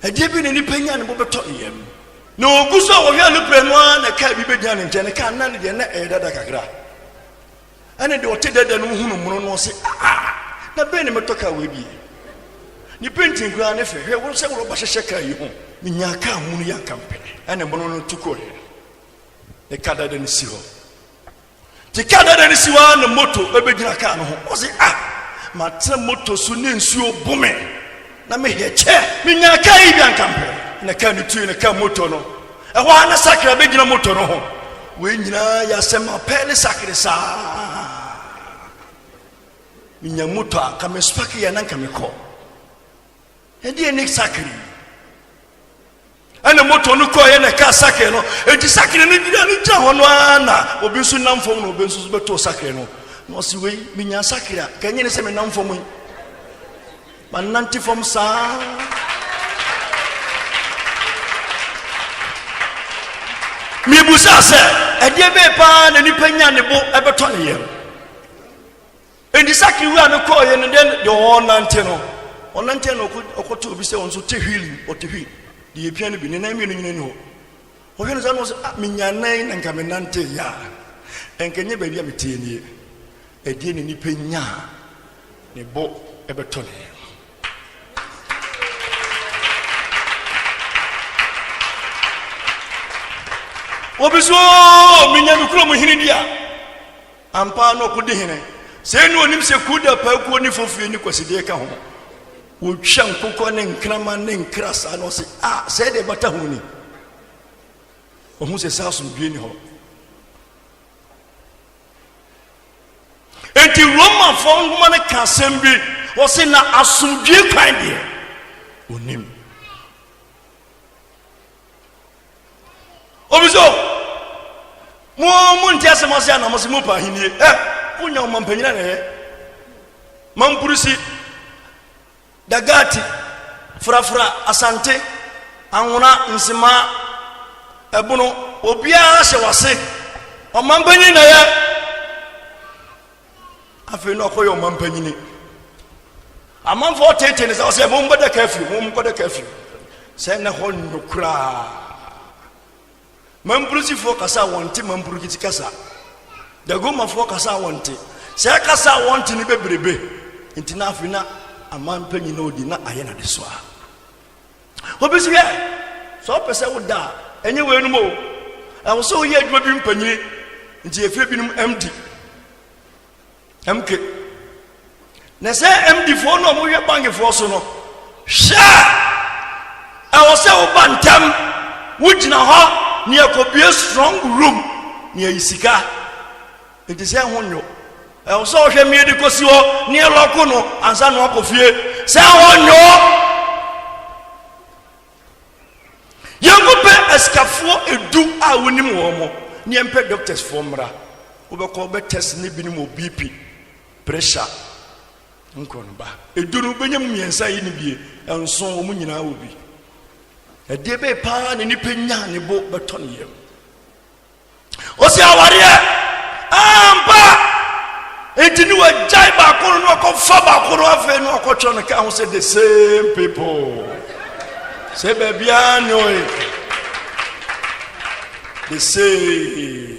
ɛdeɛ bi ne nipa nya ne bo bɛtɔ ne yam na ogu so wɔhwɛ no prɛnoa na ka bi bɛgyina ne nkyɛn ne ka nna ne deɛ na ɛyɛ dada kakra ɛne deɛ ɔte dada no hunu mono no ɔse na bɛn ne mɛtɔ ka wɔ bi nipa ntinkura ne fɛ hwɛ wɔn sɛ wɔba hyehyɛ ka yi ho nya ka mu no yɛ kampene ɛne mono no tukɔ ne ka dada ne si hɔ te ka dada ne si hɔ na moto ɛbɛgyina ka no ho ɔse matra moto so ne nsuo bome na me heche me nya kai bi ankampe na ka ne tu na ka moto no ɛhɔ ana sakra be gina moto no ho we nyina ya sema pele sakre sa me nya moto aka me spark ya na nka me kɔ ɛdi ene sakre ana moto no kɔ ya na ka sakre no edi sakre no gina no gya hɔ no ana obi nso nam fom no obi nso beto sakre no no si we me nya sakre a ka nyene se me nam fom mananti fom sa mi busa se ɛdeɛ be pa na nipa nya ne bo ɛbɛtɔ ne yam endi sakri wu a ne kɔ ye ne de ɔnante no ɔkɔtɔ obi sɛ ɔnso te hwili ɔte hwi de epia ne bi ne nan mi no nyina ni hɔ ɔhwɛ no sɛ no sɛ me nya nan na nka me nante ya ɛnkenye ba bi a metie nie ɛdeɛ ne nipa nya ne bo ɛbɛtɔ ne yam obiso minya mikro mo hini dia ampa no ko de hene se no onim se kuda pa ko ni fofie ni kwaside ka ho wo twa nkokɔ ne nkrama ne nkrasa no se se de bata ho ni o hu se saso due ni ho enti Roma fo ngoma ne ka asɛm bi wo se na asomdue kwan de onim obiso mo ntia se mo se na mo se mo pa hinie unya o mampanyina ne mampurusi dagati frafra asante anwona nsima ebuno obia hye wase o mampanyina ya afi no koyo mampanyini amanfo tete ne se mo mbada kafi mo mbada kafi se na ho nokura mampurusi fo kasa wonte mampurukiti kasa dagoma fo kasa wonte se kasa wonte ni bebrebe nti na afina amampanyi na odi na aye na deso a obisi ye so pese woda enye we numo e so ye adwuma bi mpanyi nti efie bi num MK na se MD fo no mo hwe bank fo so no sha e wo se wo bantam wugina ho ni akobie strong room ni isika enti se honyo e so hwe me de kosi ho ni eloko no ansa no akofie se honyo yangope eskafo edu a wonim wo mo ni empe doctors for mra wo be ko be test ni bi ni mo BP pressure nko no ba edu no benyam miensa yi ni bie enso wo mu nyina wo bi ɛdeɛ be pa ne nipa nya ne bo bɛtɔ ne yam osi aware ampa enti ni wajai ba ko no ko fa ba ko no afa no ko tɔ ne ka ho say the same people say baby anyo the same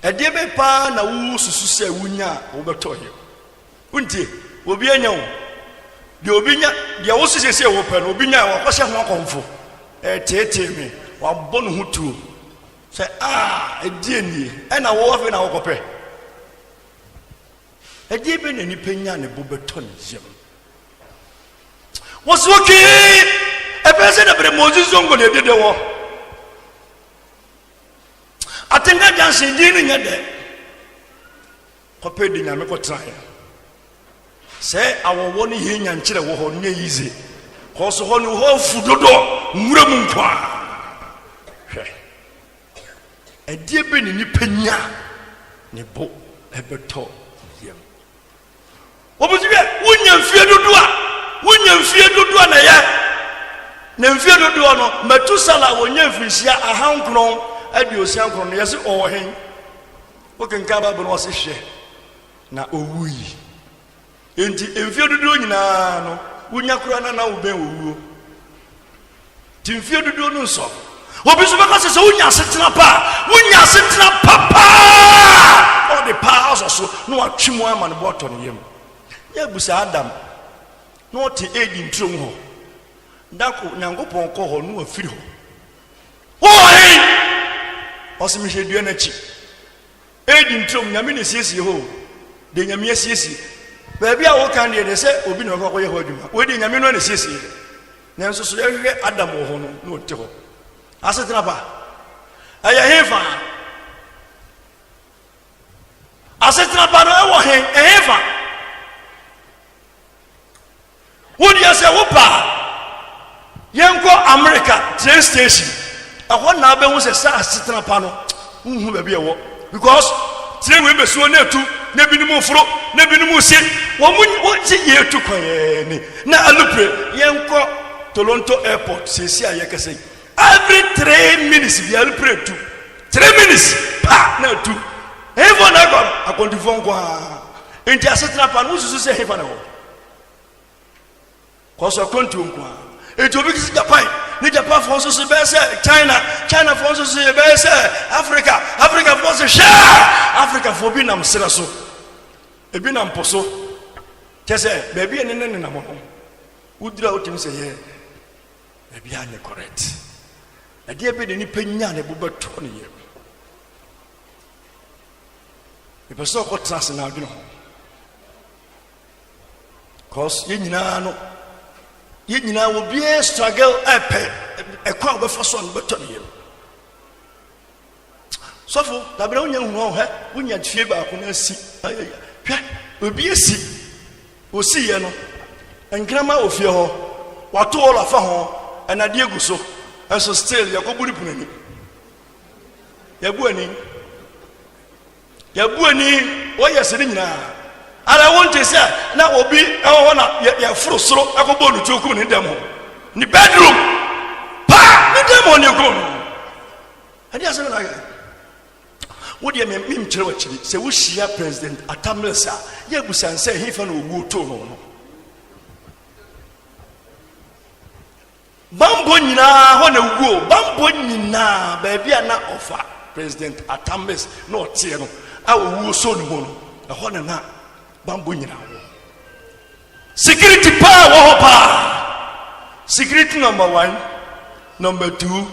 ɛdeɛ be pa na wo susu sɛ wunya wo bɛtɔ yam untie obi anya wo de obinya de wo sese wo pɛ no obinya wo kɔhyɛ ho akɔmfo tete me wa bɔ no hutuo sɛ edie nie ɛna wo afi na wo kɔpɛ edie be na nipa nya ne bo bɛtɔ ne yam wo so ki ebe se na bre Moses zongo ne dede wo atenga janse di ne nya de kɔpɛ di nya me kɔtrae se awowo ne ye nya nkyere wo ho nye yize ko so ho ne ho fudodo nwura mu nkwa hwe edie be ne nipa nya ne bo ebeto yem obuzibe wonya mfie dodo a na ya na mfie dodo no Metusala wonya mfirisia ahankron aduosiankron no yesi owohen okenka ba no se hwe na owuyi enti emfie dodo nyina no wonya kura na woben owuo ti mfie dodo no nso obi so baka se wonya setena papa all the powers also no atwemu ama ne boto ne yam ya busa Adam no te edi ntrom ho ndako nyankopon ko ho no afiri ho oi osimi hwedua na chi edi ntrom nyame ne siesie ho de nyame siesie baabi a wo kan de se obi na ko ye ho adwuma we de nyame no na siesie nanso so yehwe Adam ho no no te ho asetena ba aya hefa asetena ba no e wo hefa wodi ase wo pa yenko America train station ahọ na be hu se sa asetena pa no hu ba bi e wo because train we be so na tu na binumu furo na binumu se wo ti ye tu koye ni na alupre yenko Toronto airport sesi ayekese every 3 minutes we alupre tu 3 minutes pa na tu even na go akontifon kwa enti asetena pa no susu se hefa na ho koso kontu kwa enti obi kisi Japan ni Japan for so be se China for so be se Africa for so share Africa for bi nam sira so ebi nam poso kese baby ene ne na mo udira otim se ye baby anya correct ade ebe de ni penya ne bobeto ne ye e person ko trans na adwene ho cause ye nyina wo bie struggle epe e kwa be fa so no beto ne ye sofo dabere wonya hu ho he wonya tfie ba ko na si hwe obi esi osi ye no enkrama ofie ho wato ola fa ho enade eguso enso still yakoburi punani yabu ani oye se nyina ala wonte se na obi eho na ya furo soro akobo nu tuokum ni dem ho ni bedroom pa ni dem ho ni ko ade ase na ga wodi me mkyere wachiri se wo hia president atamlesa ye busanse hifa na owu to no bambo nyina ho na wuo bambo nyina baabia na ofa president atamles na otie no a owu so no no ho na bambo nyina security power security number 1 number 2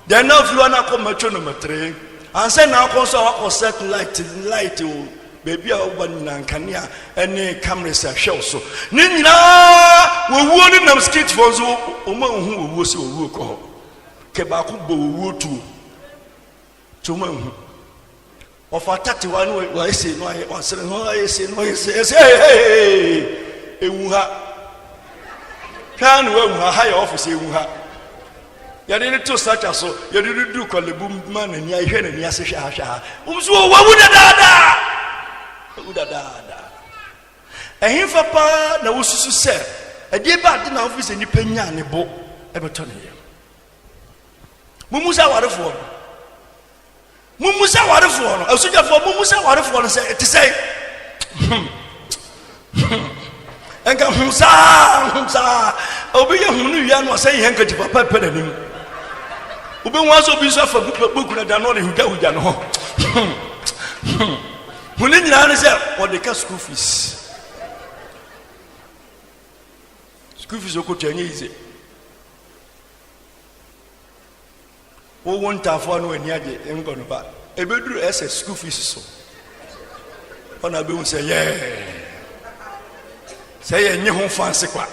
then now if you wanna come metro number 3 and say now come set light o baby a oban nankania ene cameras a show so ni nyina wo ni nam skit for so o ma hu wo se wo ko ke ba ko bo wo tu to ma hu of attack one way say no I say no ewu ha kan wo ha high office ewu ha ya de to search so ya de do kolebu man na nia hwe na nia se hwa hwa umso wo dada ehimfa pa na wosusu se ade ba de na office ni panya ne bo e beto ne ye mumusa warefo no asujafo mumusa warefo no se ti say enka humsa obi ye hunu wia no say henka ti papa pe danim obi wanso bi so afa buku na da no le huja no ho huni nyina ne se o de ka school fees ko tanye ize o wonta fo no ani age engo no ba ebeduru ese school fees so ona be un say nye ho fancy kwa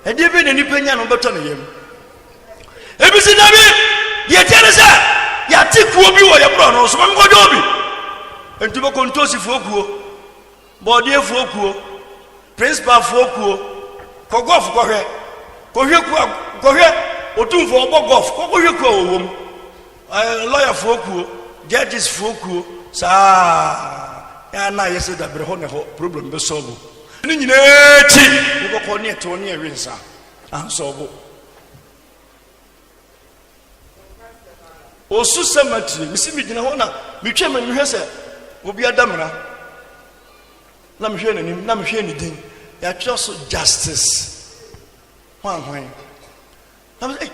edi be ne nipanya no beto ne yem ebisi dabi ye tere se ya tikuo bi wo ye bro no so ngodo bi entubo kontosi fuokuo body fuokuo principal fuokuo kogof kohwe otumfo obogof kohwe ko owom lawyer fuokuo judges fuokuo sa ya na yese da bre ho ne ho problem be solve ni nyina ti ko ko ne to ne winsa an solve osu cemetery misi mi gina ho na mi twa me hwese obi adamra na mhwe nanim na mhwe ne din ya just justice hwan na say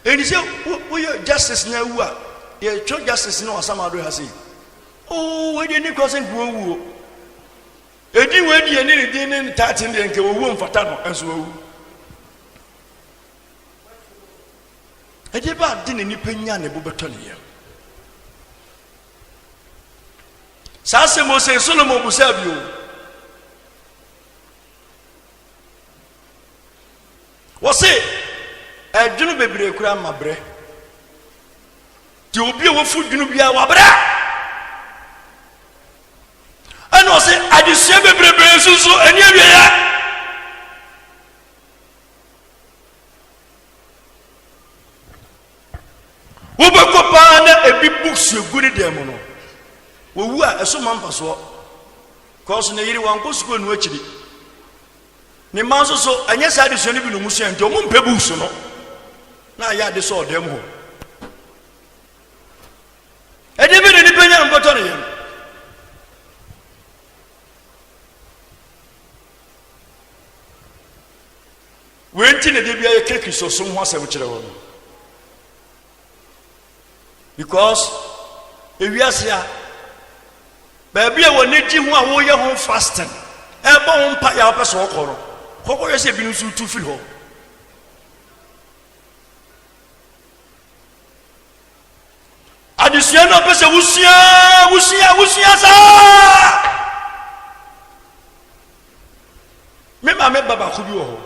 eni say we justice na wu a ye cho justice na Asamado ha say we dey ni crossing wu edi we dey ni din ni 13 dey nke wu mfata no enso wu edi ba din ni panya ne bo beto ne yam sa se mo se Solomon busa bio wo se adwunu bebre kura mabre ti obi wo fu dwunu bia wabre ano se adisua bebre susu eni awie ya wo be ko pa na ebi books eguri dem no wo wu a eso mampa so cause na yiri wan ko school no akiri ni manso so anya sa adisua ni bi no musu ente o mo mpe books no na ya de so dem ho ede bi ni penya mboto ne yam wenti ne de bia ye keki so so ho asem kire wo because ewiase a baby a woni gi ho a wo ye ho fasting e bo ho mpa ya opeso okoro kokko ye se bi nsu tu fil ho adisua no pese wusia sa me ma me baba ku bi wo ho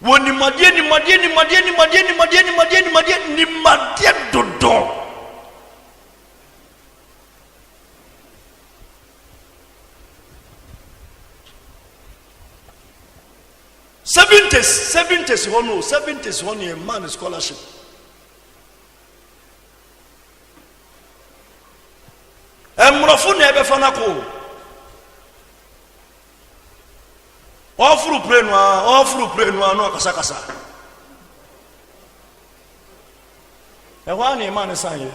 woni madie dodo seventies one a man scholarship emrofo na ebe fana ko ofuru prenu no kasa e wa na man sanye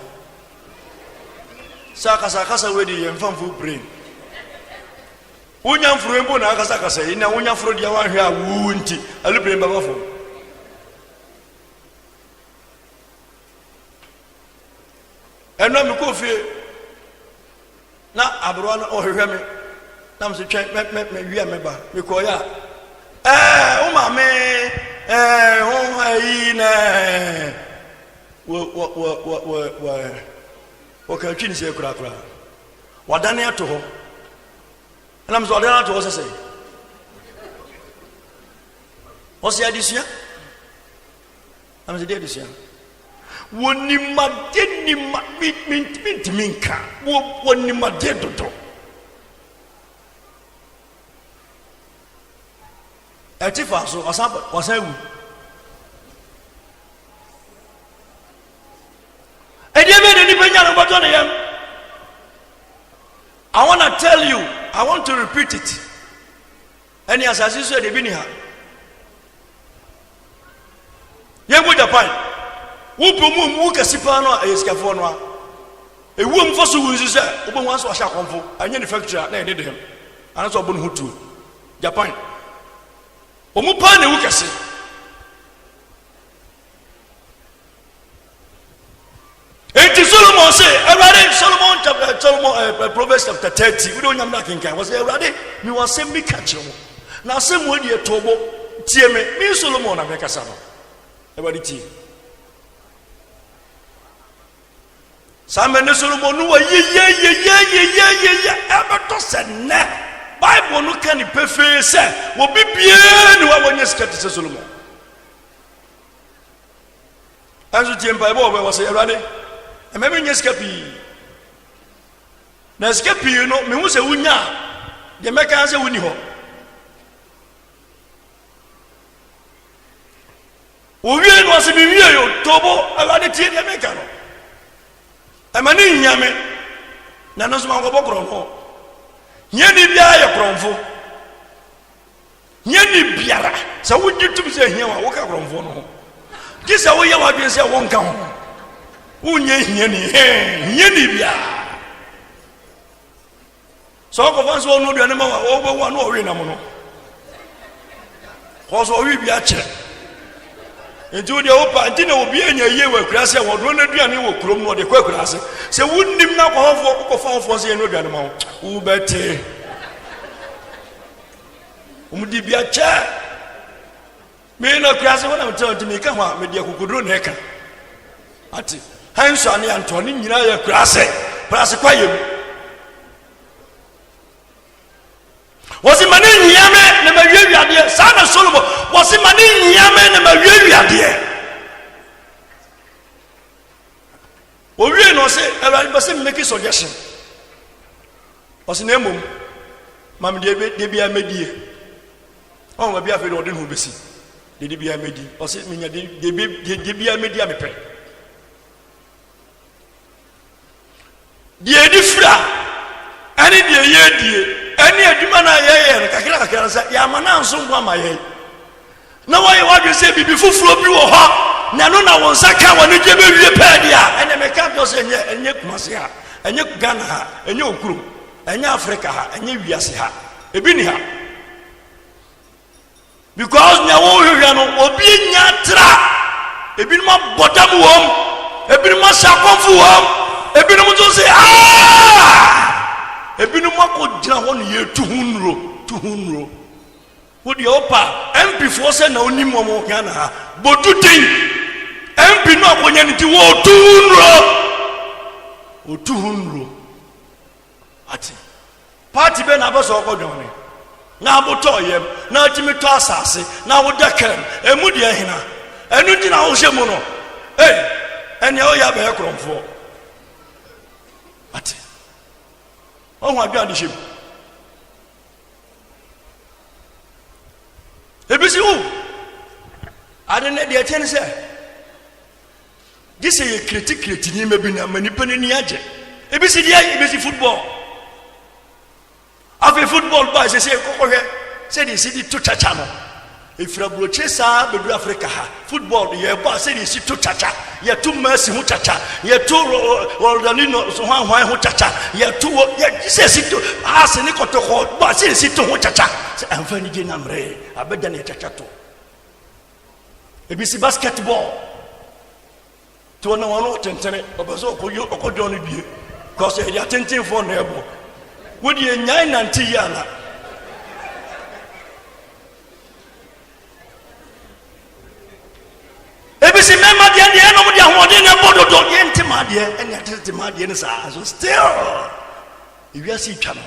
kasa we di yemfamfu brain unya mfuru embo na kasa ina unya furu dia wa hwe a wunti alubren baba fo eno mi ko fie na abro na ohwehwe me na mse twen me wi me ba me ko ya o ma me ho ayi na wo ka twini se kura wadane ato ho na mse wadane ato ho sese o se adisia na mse de adisia woni madeni minka woni madedodo atifa so wasawu ediebe ni penya no boto ne yam I want to tell you, I want to repeat it. Any assassin de bini ha yego Japan wo pomu mu kasipa no ayeskafo no a ewu mfoso wunzi se obo wanso ahya konfo anya ne factory na ede dem anaso obo no hutu Japan omu pa na wu kase enti Solomon say Solomon Proverbs chapter 30 we don't nyam na kinkan was everybody me was say me catch wo na say mo die tobo tie me Solomon na me kasa no everybody tie Samene Solomon no ye abato sene Bible no kan pefe se wo bibie ni wa wonye skete se Solomon Anzu tie Bible wo was everybody e me nye skapi na skapi no me hu se wunya de meka se wuni ho wo wie no se bi wie yo tobo everybody tie de meka no amani nyame na no so ma ngobo kronfo nyani bia ya kronfo nyani biara sa wujitum se hia wa wo ka kronfo no kisa wo ya wa bi se wo nka ho unye nyani bia so ko fan so no duane ma wo bo wa no we na mo no ko so wi bi a kire nti de opa nti na obi anya ye wa kurase wo do na duane wo krom no de kwa kurase se wunnim na ko hofo ko fa hofo se no duane ma wo bete umudi bi a kire me na kurase wona mtante me ka ho me de akukudro na eka ati hanso ane antoni nyina ya kurase kwa yem wasi mani nyame na mawie ade sana Solomon wasi mani nyame na mawie ade o wie no se Ewurade bese make suggestion wasi na emom mam de bia medie on wa bia fe de odin ho besi de bia medi wasi menya de bia medi amepe die di fra ani die ye die ani adwuma na ye kakra sa ya mana nso ngwa ma ye na why wadwe se bibi fufuro bi wo ho na no na won saka woni je be wie pa dia ene me ka do se enye kumase ha enye Ghana ha enye okuru enye Africa ha enye wiase ha ebi ni ha because na wo hwehwe no obi nya tra ebi no bodam wom ebi no sakonfu wom ebi no to se ebi no makogina ho ne ye tuhunro wo de opa MP fo se na onim mo Ghana ha bodu den MP no akonya ne ti wo tuhunro ati party be na baso okodwone na aboto yem na timi to asase na wo dakem emu de hina enu di na wo hye mu no ene o ya be kromfo ati on wa gba de hye ebisi o ade ne de chen se this is critic ni mebi na manipa ni age ebisi dia ebisi football afi football ba se kokohwe se di si to chacha no efira broche sa bedu Africa ha football ye ba se di si to chacha ye to Messi hu chacha ye to Ronaldinho so hwan hu chacha ye to ye se si to ase ni kotoko ba se si to hu chacha se amfa ni je namre abeda ne chacha to ebisi basketball to na wono tentene obaso okojo no bie cause ye attention for na ebo wodi nyai nanti yana ebisi mema de ne no de ahode ne bododo ye ntima de ene atetima de ne sa so still iwiasi twa no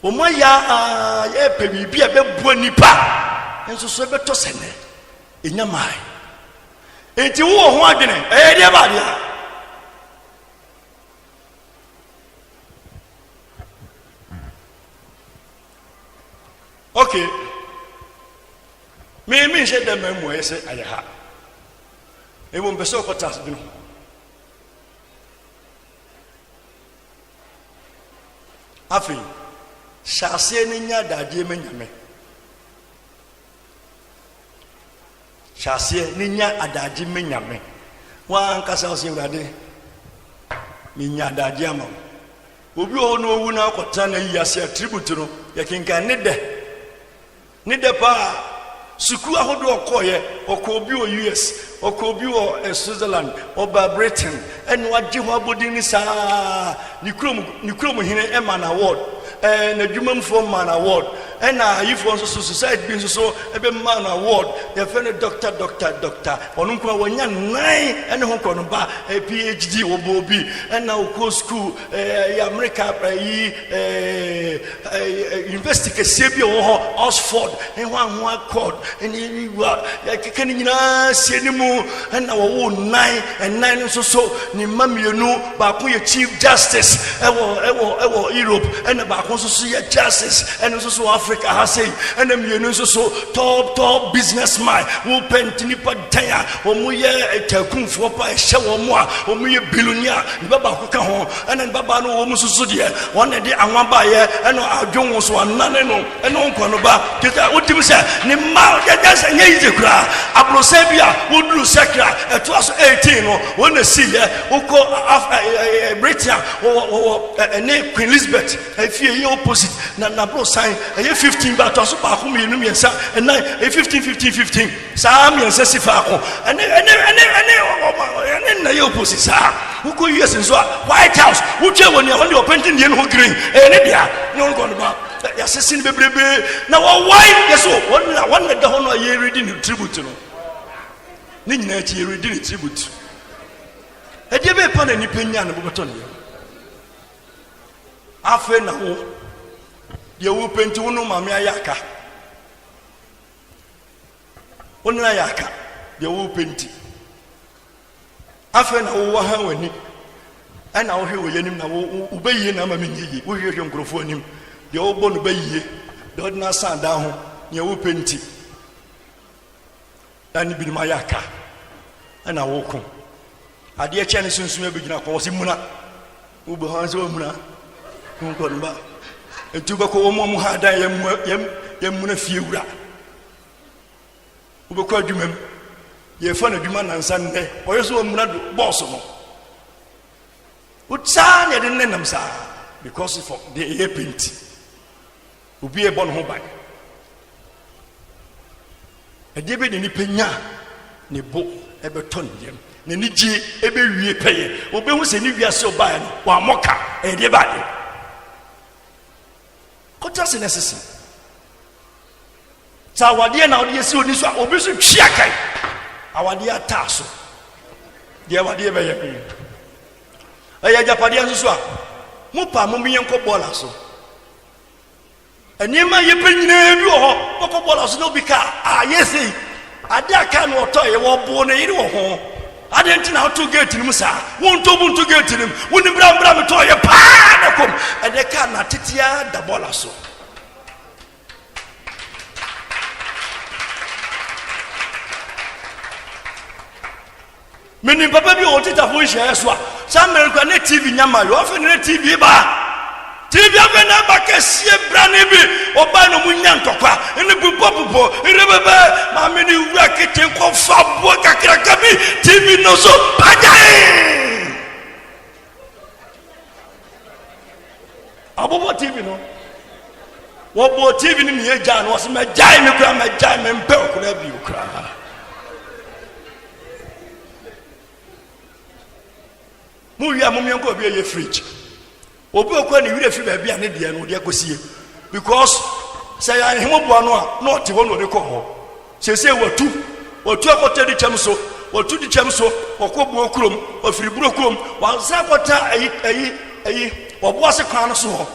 o mo ya ye pe bibia be bu nipa enso so be to sene enyamai enti wo ho adwene de ba de okay me she dem mo ese ayaha ebo mbeso kotas bi no afi shase ni nya dade menyame shase ni nya adade menyame wan kasa osi urade mi nya dade ama obi o no wu na akota na yiyase attribute no yakinka ne de pa suku ahodo okoye okobi o US okobi o Switzerland oba Britain enu agye ho abodin ni saa ni krom hine Eman Award na dwumamfo Man Award na yifo so society bi so ebe Man Award ye fe ne doctor onu nko wonya nan ene ho kono ba PhD obobi na okọ school ya America university kese bi wo ho Oxford ho accord eni wa ya kekani nyina sie mu na wo nan so ni mamienu ba ko ye chief justice ewo Europe na ba ko so ye justice ene so Africa has say and them you know so top businessman who pent nipa dan omuye etakun fo pa ehye wo mo a omuye billionaire baba ko ka ho and then baba no wo mususu de won de anwa ba ye eno adwon so anane no eno nko no ba kita wotim se ni ma ya se nyi kura abrosebia woduru sekra eto aso 18 no won see ye uko Britain ene Queen Elizabeth efie ye opposite na bro sign 15 ba to so ba ko mi nu miensa and 15 sa miensa sifa ko ene na ye opposite sa uko US nso White House wotwe woni on the painting the no green ene dia no go no ba ya sesin bebrebe na why yeso one da ho no ye reading the tribute no ni nyina ti ye reading the tribute ede be pa na ni penya na bobeto ne afa na wo ye wo penti wo no mame ayaka wonu ayaka ye wo penti afa na wo ha wani ana wo hwe wo yanim na wo ubayiye na mame nyiyi wo hwe nkrofo anim ye wo bo no bayiye de odna san da ho ye wo penti ani bi ma ayaka ana wo ko ade chane sunsun abegina ko wo si muna wo bo han so muna nko nba etuba ko wo mo ha dan yem muna fie wura wo be ko adwumam ye fa na adwuma nansa nne oyeso wo muna boss no utsa ne de nenam sa because for the ye paint obi e bon ho ban ade be ni penya ne bo e be ton dem ne ni ji e be wie peye obe hu se ni wiase oba no wa moka e de ba de kota se nesese ta wade na ode yesi oni so obi so twia kai awade ataso de wade be ye aya japade nso so a mo pa mo miyen ko bola so enima ye penyina bi ho ko bola so no bi ka yesi ade aka no to ye wo bo na yiri wo ho ade ntina auto gate ni musa won to buntu gate ni woni bra me to ye pa na kom ade ka na tetia da bola so meni papa bi o tita fo hye so a sa America na TV nyama yo afa na TV ba TV afa na ba kesie bra ne bi oba no munya ntokwa ene bupopo irebebe ma meni wura kete ko fa bo kakraka bi TV no so pajai abobo TV no wo bo TV ni ye ja no so me jai me kura me jai me mpe okura bi okura mu wi amomyen ko bi ye fridge obi okwa ni wire fi ba bia ne de no de akosie because say ya hemo bo ano a no te ho no de ko ho sese watu akote di chamso watu di chamso okobu okurom ofiri buru okurom wansa akota ayi obo ase kan no so ho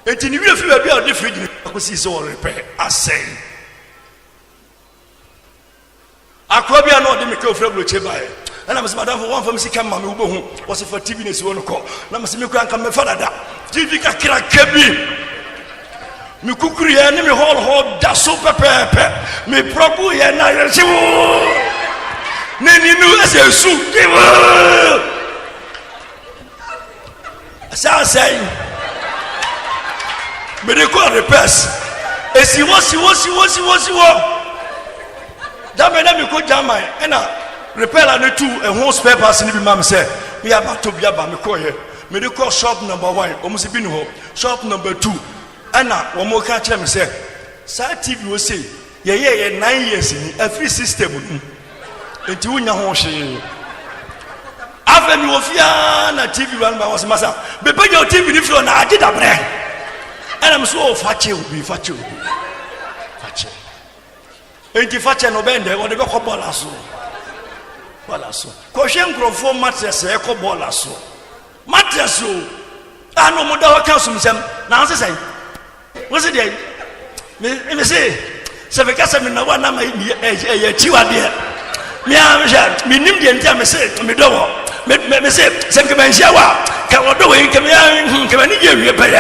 enti ni wire fi ba bia de fridge akosie so repair asen akwa bia no de me ka ofira buru che bae and I'm madam for one from Sikam Mamu was for TV is one call. Namasimikan come my father. TV Kabi. Me kukuri and me whole da super pepe. Me probu and I Nani knew as a soup. As I say, but they call the press. As he was. That made me go down my and repair no two and whole spare parts in the mam say we are about to be about me call here medical shop number 1 almost been home shop number 2 and now one more catch me say side TV will say yeah 9 years in a free system into unya ho hwe afa mi ofia na TV one by was massa be pay your TV if you na agida bre and I'm so fache enti fache no bende o de be ko bola so wala so ko hwe nkrofo mattress e ko bola so mattress o ano mo da wa kan sum sem na anse sai wo se dey me say se be kasa me na wa na ma e tiwa de me am ja me nim de ntia me say me do me say Senkamanjawa, Kawadoe, Kamani, you pay.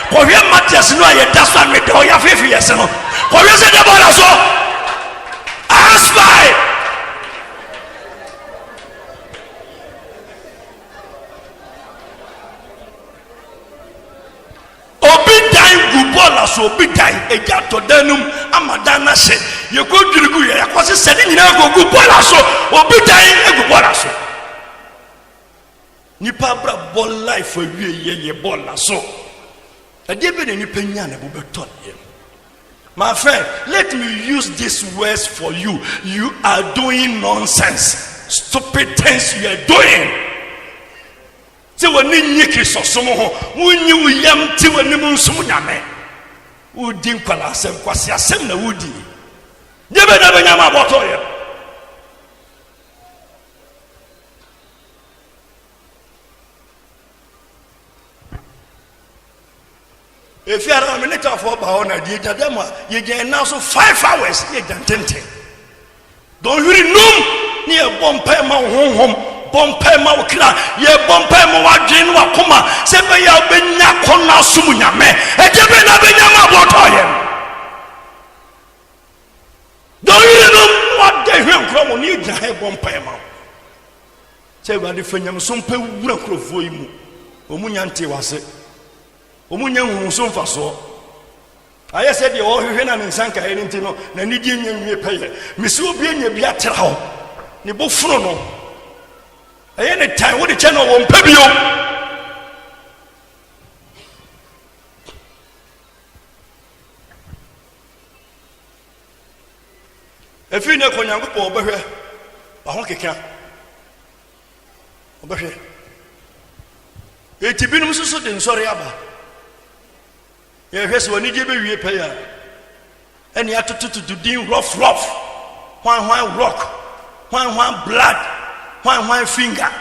For your Matias, no, you just want me to your 50 years. For you said about us all. Ask by. So be dying a gat to denum amadana said you go to the good I was setting in a good bolasso or be dying a good bolasso Nipabra ball life for ye bolasso a David and Nipeniana will be taught him. My friend, let me use these words for you. You are doing nonsense, stupid things you are doing. So when you kiss or some when you yam to a new sumuname. Udin kwala asem kwasi asem na wudi nyebe na benyama boto ye if you are a minute for ba na di jadama ye gen na so 5 hours ye jantente don yuri num ni e bompa ma honhom bompa ma okra ye bompa ma wadwen wa koma se be ya benya kona sumu nyame e je be na benya ma boto ye don you know what the hell from ni gya he bompa ma se ba de fanyam so mpa wura krofo yi mu omunya nte wase omunya hu so mfa so aye se de o hwehwe na nsanka ye nti no na ni gye nya nwie peye mesi obi anya bi atera ho ni bofuro no aye ne time wo de che no wo mpa bio efi ne konyangopo obehwe aho keka obehwe eti binum susu de nsori aba ye hwese woni je be wie pe ya eni atototo din rough hwan rock hwan blood hwan finger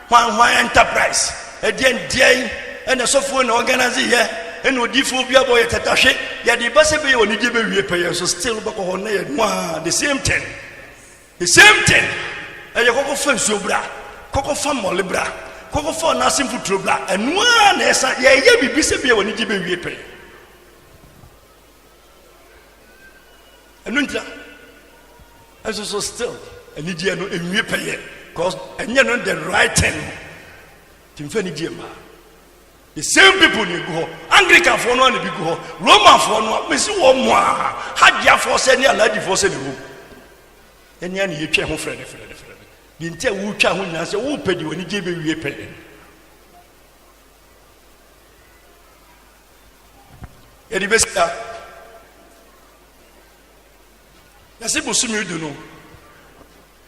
hwan enterprise edien ene sofo na organize ye ene odifo bia boy tetahwe ye de base be woni je be wie pe ya so still be ko na ye the same thing eye kokko fansuo bra kokko fa mole bra kokko fa na simple trobla enu na esa ye bibi se bia woni je be wie pe enu ntia eso so still eni die no enwie pe ye cause enye no the right thing timfa ni die ma the same people ni go Anglican for no na bi go Roman for no me si wo mo a hadia for se ni alaji for se ni wo eni ani ye twa ho frɛ ni ntia wo twa ho nyina se wo pedi woni je be wie pedi edi besia ya se bosumi du no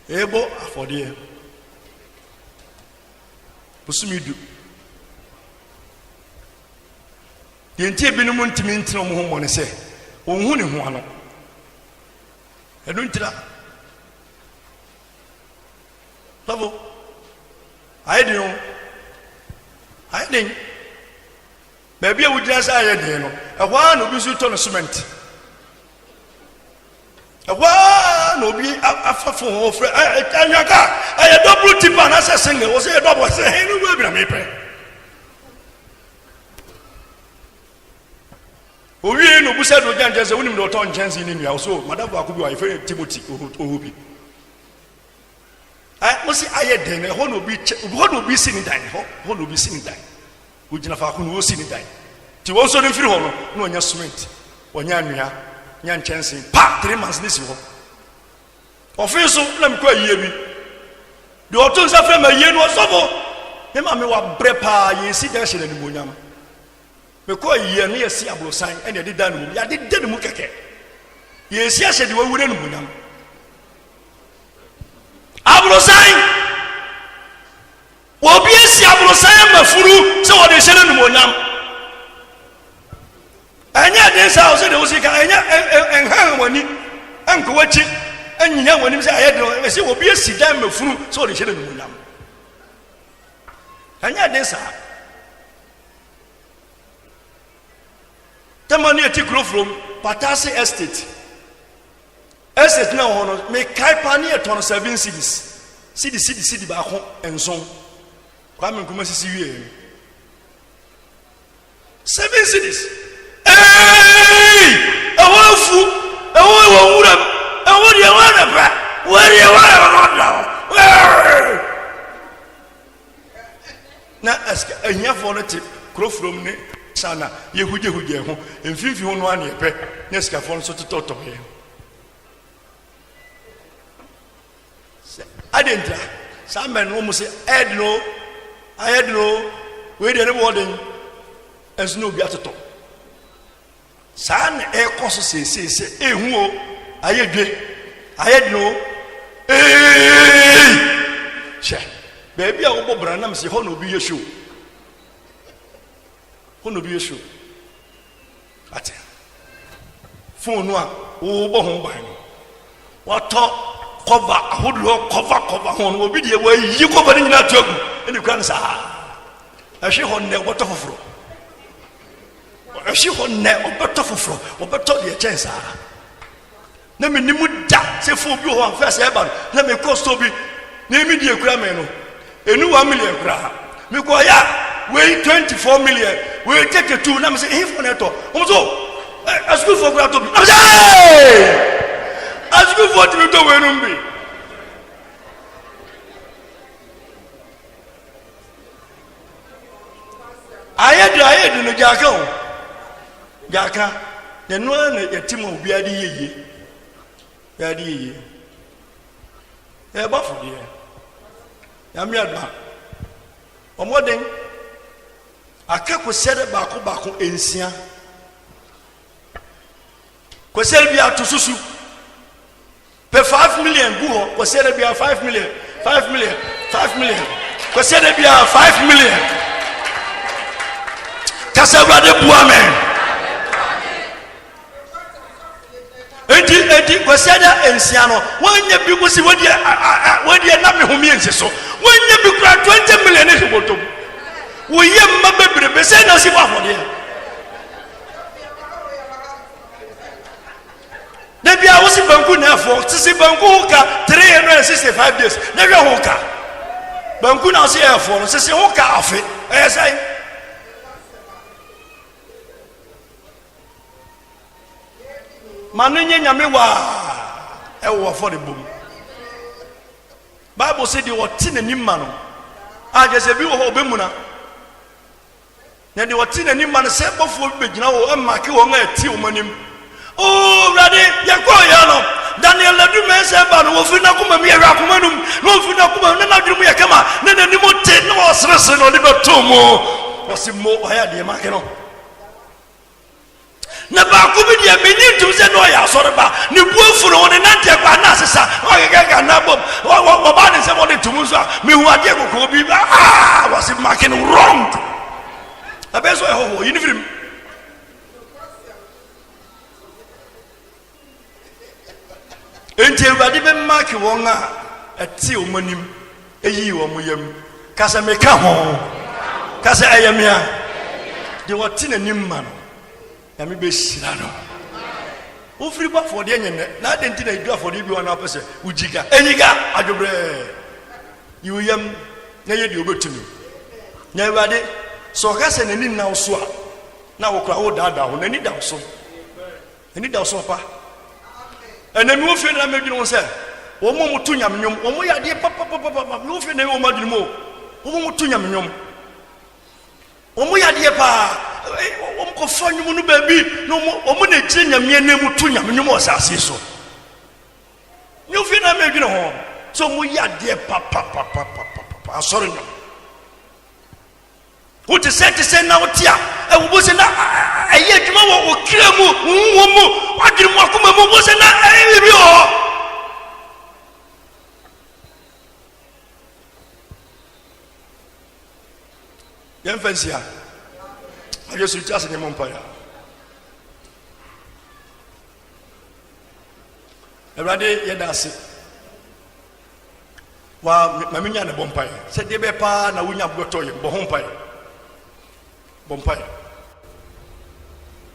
ebo afode bosumi du de ntie binum ntimi ntino mo ho mo ne se onhu ne ho ano enu ntira lavo aidin baby a wudira sa aidin no ehwa no bi su to no cement ehwa no bi afafo ho frɛ anyaka aye double tipper na se single wo se double se he no bi na me pɛ owie no busa do janje se wonim do ton chance ni nua so madabo akobi wa ife Timothy ohobi mo si aye den ho no bi sini dan ho no bi sini dan ugina fa ko no sini dan ti won so no firi ho no onya cement onya nua nya chance pa 3 months ni si ho ofin so na me ko ayie bi de oton sa fe ma yie no osofo me ma me wa brepa ye si dan hye na monyam me ko ayie no ye si abrosan ene de dan no ya de dan mu keke ye si ahye de wawure no monyam abrosan obi esi abrosan mafuru se wo de hye no monyam anya de sa o se de o si ka anya enhan wani anko wachi anyinya wani se aye de se obi esi dan mafuru se wo de hye no monyam anya de sa tamani eti grow from Patasi estate na hono me kai pani e ton 7 cities city ba ho enson Kwame Nkrumah sisi wie 7 cities awafu awuram awudi awana pa wari awana na aska anyafo no te krofrom ne sana yehuje ho emfimfi ho no ane epe na aska fo no so tototo ye adentra samen wo mo se edno ayedno we de ne bodin esno bi atoto san e koso se ehu o ayedwe ayedno che baby a wo bobra na me se ho no bi yeshu ho no bi yeshu ate phone no a wo bo ho ban no wato cover ahodo cover ho no obi de wa yi cover ni nyina tuagu eni kwan sa ahwe ho ne wato foforo ahwe ho ne obeto foforo obeto de chance na me nimu da se fo bi ho an first e ba na me cost obi na emi de kura me no enu 1 million kura me ko ya we 24 million we take 2 na me say he for neto o so a school for kura to bi a school for to do we no bi ayed no jaka o jaka de no na yatima obi ade yeye yade yeye e ba fu de ya mi adba omoden akako sede ba ko ensia ko sede bi atosusu pe 5 million bu ho ko sede bi 5 million ko sede bi 5 million kasabade bu amen edi ko sede ensia no wanya bi ko si wodi na me homi ense so wanya bi kura 20 million ne botom wo ye mabbebre be se na si ba fode na bia wo si banku na afo si banku ka 365 days na bia ho ka banku na si afo no si ho ka afi sai manu nyame wa e wo for the bom Bible said you what tin ani ma no a je se bi wo be mu na de what tin ani ma no se bofo be gina wo e ma ke wo nga ti wo manim oh brother ya ko ya no Daniel ladu me se ba no wo fi na kuma mi era kuma num no fi na kuma na drum ya kama na ni mo te no osrese no libe to mo wo si mo aya de ma ke no na ba ko bi dia meni tum se no ya so ba ni buofuro won na nte kwa na sesa o ga na bom wo ba ni se mo de tum so mi hu ade ko bi was it marking wrong abeso e ho uniform ente ba de be mark won a ati o manim eyi wo mo yam kasa me ka ho kasa ayamia de what in anim man ya me be shira no o free ba for de nyene na de ntina idu for de bi wona pese ujiga enyiga adwobre yuyam na ye de obetumi na ewade so kasa nani na so a na wo kra wo dada ho nani da so pa enemi wo fe na medwino wo se wo mo mutu nyamnyom wo mo ya de papa wo fe na wo madwino wo mo mutu nyamnyom wo mo ya de pa wo ko fanyu no baabi no wo mo na gye nyamye na mutu nyamnyom o sase so wo fe na medwino ho so mo ya de papa sorry no wo te se na wo tia e wo se na aye djuma wo kira mu wo mu wadiri mu akoma mu wo se na bi o yen fansia ayo su tia se ne mompa ya Everybody ye dance wa maminya ne bompa ya se de be pa na wunya boto ye bo hompa ya bompa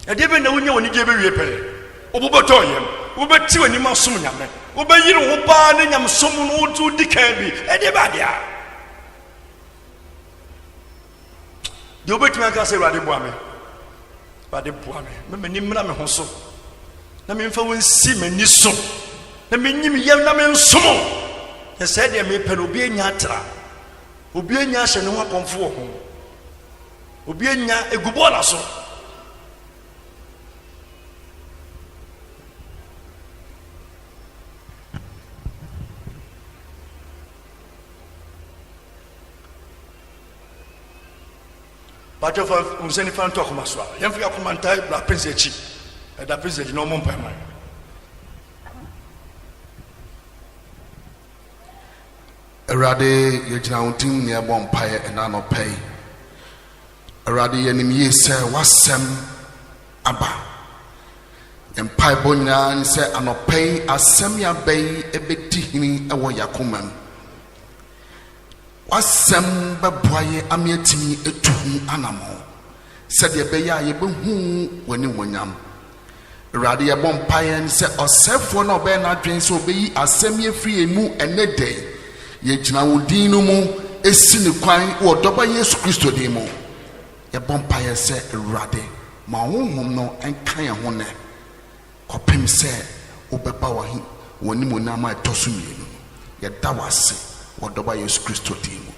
e de be na wunya woni de be wie pele obuboto ye obeti wani masum nyame obayiri ho pa ne nyam som no tu dikan bi e de ba dia You bet me, I can say, Radibuame. But me name Hoso. Na me fa won si mani so. Na me nyim yam na me nsomo. E said dey me pe no obi anya atra. Obi anya hye ne ho akomfo ho. Obi anya egubo na so. But of Museni fan talk maswa. Yam fi akomantai bla prince echi. E da prince no mo mpa man. Erade yegyina wontim ne ebon pae ena no pay. Erade yenim ye se wasem aba. Empire bonya ni se anopay asem ya bay ebedi hini ewo yakomam. Wasem baboaye amiatimi etuhu anamo. Said ye beya ye behu woni wonyam. Erade ye bon pae ni se osefo no be na dwen se obeyi asem ye free emu ene day. Ye jina wodin no mu esi ne kwan wo doba Yesu Kristo de mu ye bompa ye se Erade ma honhom no enkan ye ho ne kopem se obeba wa hi woni mo na ma etoso mienu ye da wase wo doba Yesu Kristo de mu